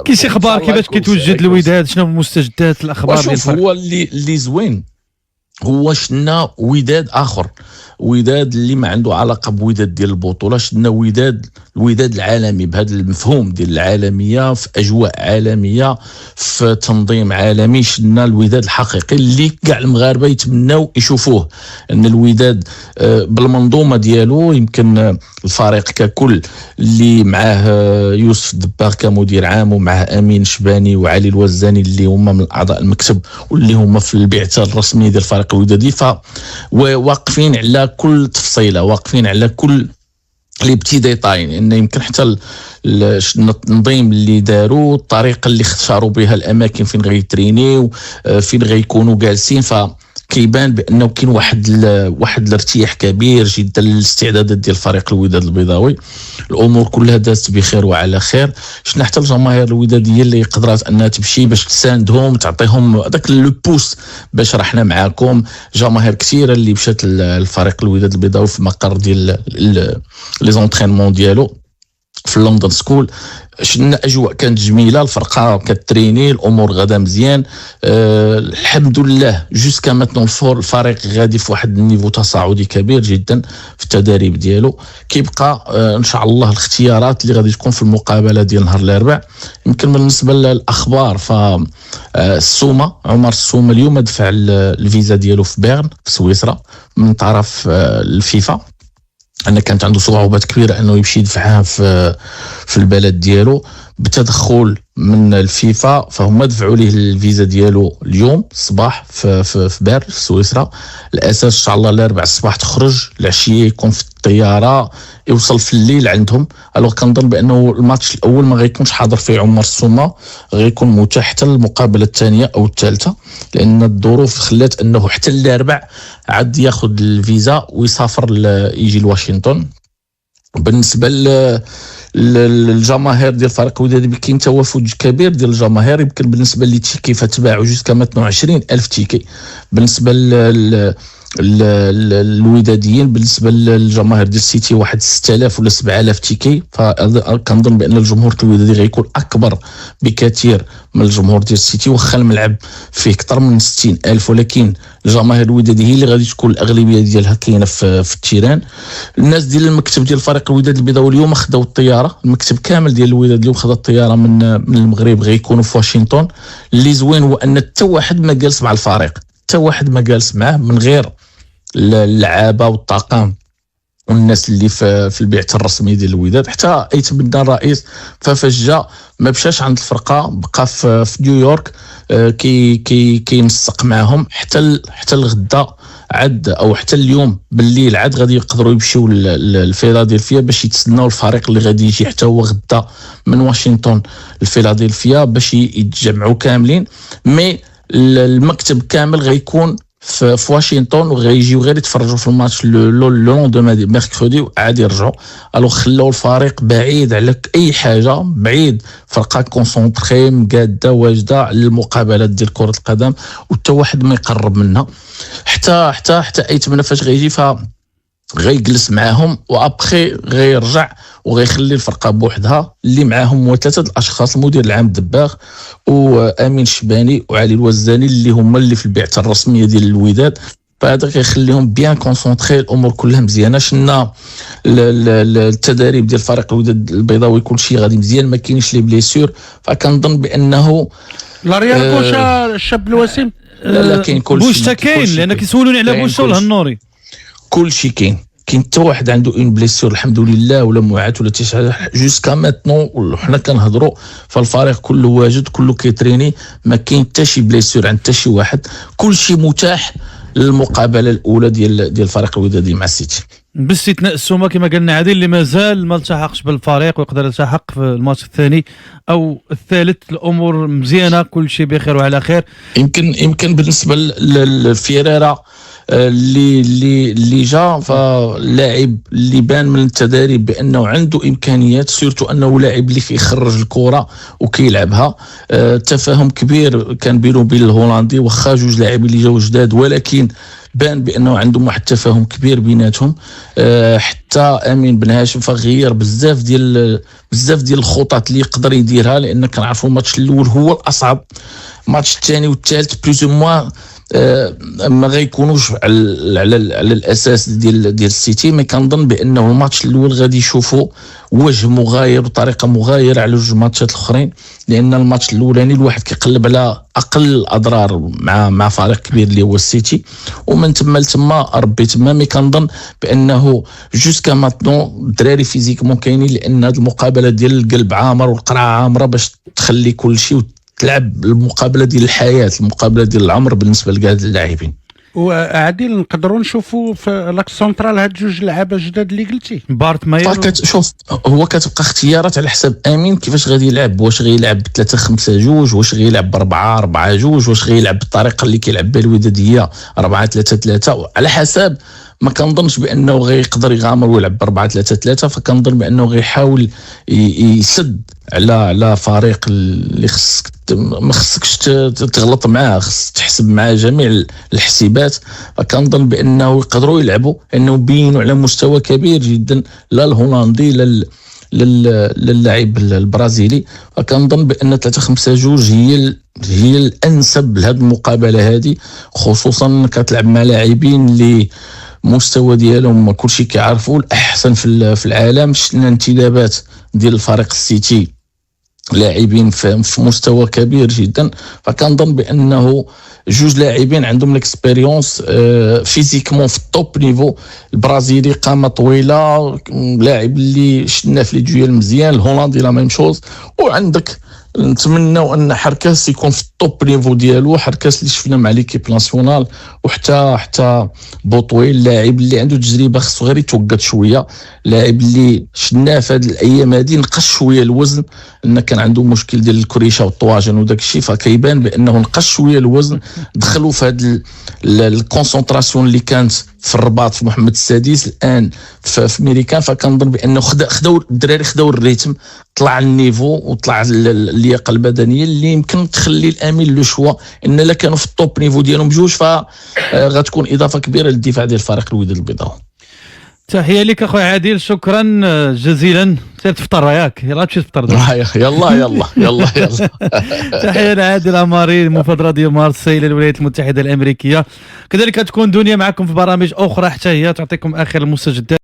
كاين شي اخبار كيفاش كيتوجد الوداد؟ شنو مستجدات الاخبار ديال الفريق؟ هو اللي زوين هو شنا وداد اخر، وداد اللي ما عنده علاقه بوداد ديال البطوله، شنا الوداد العالمي بهذا المفهوم ديال العالميه، في اجواء عالميه، في تنظيم عالمي. شنا الوداد الحقيقي اللي كاع المغاربه يتمناو يشوفوه، ان الوداد بالمنظومه ديالو. يمكن الفريق ككل اللي معاه يوسف الدباغ كمدير عام، ومعاه امين شباني وعلي الوزاني اللي هما من اعضاء المكتب واللي هما في البعثه الرسميه ديال الفريق الودادي، واقفين على كل تفصيله، واقفين على كل لي بتي ديتاي. ان يمكن حتى التنظيم اللي داروا، الطريقه اللي اختاروا بها الاماكن فين غيترينيو، فين غيكونوا جالسين، كيبان بانه كاين واحد الارتياح كبير جدا للاستعدادات ديال فريق الوداد البيضاوي. الامور كلها دازت بخير وعلى خير. شفنا حتى الجماهير الوداديه اللي قدرات انها تمشي باش تساندهم، تعطيهم داك لو بوست باش رحنا معاكم. جماهير كثيره اللي مشات الفريق الوداد البيضاوي في مقر ديال لي زونطرينمون ديالو في لندن سكول. شفنا اجواء كانت جميله، الفرقه كتريني، الامور غادا مزيان. الحمد لله جوسكا ماتنون الفريق غادي في واحد النيفو تصاعدي كبير جدا في التدريب ديالو. كيبقى ان شاء الله الاختيارات اللي غادي تكون في المقابله ديال نهار الاربعاء. يمكن بالنسبه للاخبار، السومه عمر السومه اليوم دفع الفيزا ديالو في بيرن في سويسرا من طرف الفيفا، أن كانت عنده صعوبات كبيرة أنه يمشي يدفعها في البلد ديالو بتدخل من الفيفا. فهم دفعوا ليه الفيزا ديالو اليوم الصباح في بيرن في سويسرا. الأساس إن شاء الله الأربع الصباح تخرج، العشية يكون في الطيارة، يوصل في الليل عندهم. الوغ كنظن بأنه الماتش الأول ما غيكونش حاضر فيه عمر السومة، غيكون متاح حتى المقابلة الثانية أو الثالثة، لأن الظروف خلات أنه حتى الأربع عاد ياخذ الفيزا ويسافر يجي لواشنطن. بالنسبة للجماهير ديال الفريق الودادي كاين توافد كبير ديال الجماهير. يمكن بالنسبة للتيكي فتباعوا جوسكا ماتنو 20,000 تيكي بالنسبة الوداديين. بالنسبه للجماهير ديال السيتي واحد 6000 ولا 7000 تيكي. فكنظن بان الجمهور الودادي غيكون اكبر بكثير من الجمهور ديال السيتي، واخا الملعب فيه اكثر من 60,000، ولكن الجماهير الودادي هي اللي غادي تكون الاغلبيه ديالها كاينه في التيران. الناس ديال المكتب ديال فريق الوداد البيضاوي اليوم خداو الطياره، المكتب كامل ديال الوداد اليوم خدا الطياره من المغرب، غيكونوا في واشنطن. اللي زوين هو ان حتى واحد ما جالس مع الفريق، حتى واحد ما جالس معاه من غير اللعابه والطاقم والناس اللي في البعثه الرسميه ديال الوداد. حتى يتبنى الرئيس ففجا ما مشاش عند الفرقه، بقى في نيويورك كينسق معهم حتى الغدا عاد، او حتى اليوم بالليل عاد غادي يقدروا يمشيو لفيلادلفيا باش يتسناو الفريق اللي غادي يجي حتى هو غدا من واشنطن لفيلادلفيا باش يتجمعوا كاملين. مي المكتب كامل غيكون في واشنطن، وغيجيو غير يتفرجوا في الماتش لو لوندوما ميركودي وعاد يرجعوا. الو خلاو الفريق بعيد على اي حاجه، بعيد، فرقه كونسونطري مقاده واجده للمقابلات ديال كره القدم، وحتى واحد ما يقرب منها. حتى ايتمنى فاش غيجي غيجلس معاهم، وابخي غيرجع وغيخلي الفرقه بوحدها اللي معاهم هو 3 الاشخاص: المدير العام الدباغ، وامين شباني، وعلي الوزاني، اللي هما اللي في البعثه الرسميه ديال الوداد. فهذا كيخليهم بيان كونسونطري، الامور كلها مزيانه. شنا التدريب ديال فريق الوداد البيضاوي كلشي غادي مزيان، ما كاينش لي بليسور. فكنظن بانه لا ريال بوشا الشاب الوسيم لا كاين كلشي، بوشتا كاين، لان كيسولوني على بوشا والهنوري. كلشي كاين حتى واحد عنده اون بليسور الحمد لله، ولا معات ولا تيشع جوسكا ماتنون. وحنا كنهضروا فالفريق كله واجد، كله كيتريني، ما كاين حتى شي بليسور عند حتى شي واحد، كلشي متاح للمقابله الاولى ديال فريق الودادي مع السيتي، باستثناء السومه كما قلنا عادل اللي مازال ما التحقش بالفريق ويقدر يلتحق في الماتش الثاني او الثالث. الامور مزيانه، كل شيء بخير وعلى خير. يمكن بالنسبه للفيريرا اللي جا، فلاعب اللي بان من التدريب بانه عنده امكانيات، سورتو انه لاعب اللي كيخرج الكره وكيلعبها. تفاهم كبير كان بينه وبين الهولندي، واخا جوج لاعبين اللي جاو جداد، ولكن بان بانه عندهم واحد التفاهم كبير بيناتهم. حتى امين بن هاشم فغير بزاف ديال الخطط اللي يقدر يديرها، لان كنعرفوا الماتش الاول هو الاصعب. الماتش الثاني والثالث بلوز موا ما غيكونوش على الاساس ديال السيتي، مي كنظن بانه الماتش الاول غادي يشوفوا وجه مغاير وطريقه مغايره على جوج ماتشات الاخرين، لان الماتش الاولاني الواحد كيقلب على اقل الاضرار مع فريق كبير اللي هو السيتي، ومن تما لتما ربي تما. مي كنظن بانه جوسكا ماتنو الدراري فيزيكمون كاينين، لان هذه المقابله ديال القلب عامر والقرعه عامره باش تخلي كل شيء تلعب المقابله ديال الحياه، المقابله ديال العمر بالنسبه لكاع اللاعبين. وعادل نقدروا نشوفوا في لاكس سونترال هاد جوج لعابه جداد اللي قلتي بارت ماير. شوف هو كتبقى اختيارات على حساب امين كيفاش غادي يلعب، واش غيلعب ب 3-5-2، واش غيلعب ب 4-4-2، واش غيلعب بالطريقه اللي كيلعب بها الوداد هي 4-3-3، على حساب. ما كنظنش بانه غيقدر يغامر ويلعب ب 4-3-3، فكنظن بانه غيحاول يسد على فريق اللي ما خصكش تغلط معاه، خصك تحسب معاه جميع الحسابات. فكنظن بانه يقدروا يلعبوا، انه بينوا على مستوى كبير جدا، لا الهولندي لا للاعب البرازيلي. فكنظن بان 3-5-2 هي الانسب لهذه المقابله هذه، خصوصا كتلعب مع لاعبين اللي مستوى ديالهم كلشي كيعرفوا الاحسن في العالم. شفنا انتدابات ديال الفريق السيتي لاعبين في مستوى كبير جدا، فكنظن بانه جوج لاعبين عندهم الاكسبيريونس فيزيكمون في التوب نيفو. البرازيلي قامه طويله، لاعب اللي شفناه في لي ديال مزيان، الهولندي لا ميم شوز. وعندك نتمنوا ان حركاس يكون في التوب نيفو ديالو، حركاس اللي شفنا مع ليكيب ناسيونال، وحتى بوطويل لاعب اللي عنده تجربه، خصو غير يتوقد شويه، لاعب اللي شفناه في هذه الايام هذه نقص شويه الوزن، لان كان عنده مشكل ديال الكريشه والطواجن وداك الشيء، فكيبان بانه نقص شويه الوزن. دخلوا في هذه الكونسنتراسيون اللي كانت في الرباط في محمد السادس الان في ميريكان. فكنظن بانه خداو الدراري، خداو الريتم، طلع النيفو وطلع اللياقه البدنيه اللي يمكن تخلي الامين لو شوا ان لا كانوا في التوب نيفو ديالهم بجوج، فغتكون اضافه كبيره للدفاع ديال فريق الوداد البيضاوي. تحيه لك اخويا عادل، شكرا جزيلا. سير تفطر ياك، يلا تمشي تفطر يلا تحيه لعادل عماري، المفاضله ديال مارسيل الولايات المتحده الامريكيه. كذلك تكون دنيا معكم في برامج اخرى حتى هي تعطيكم اخر المستجدات.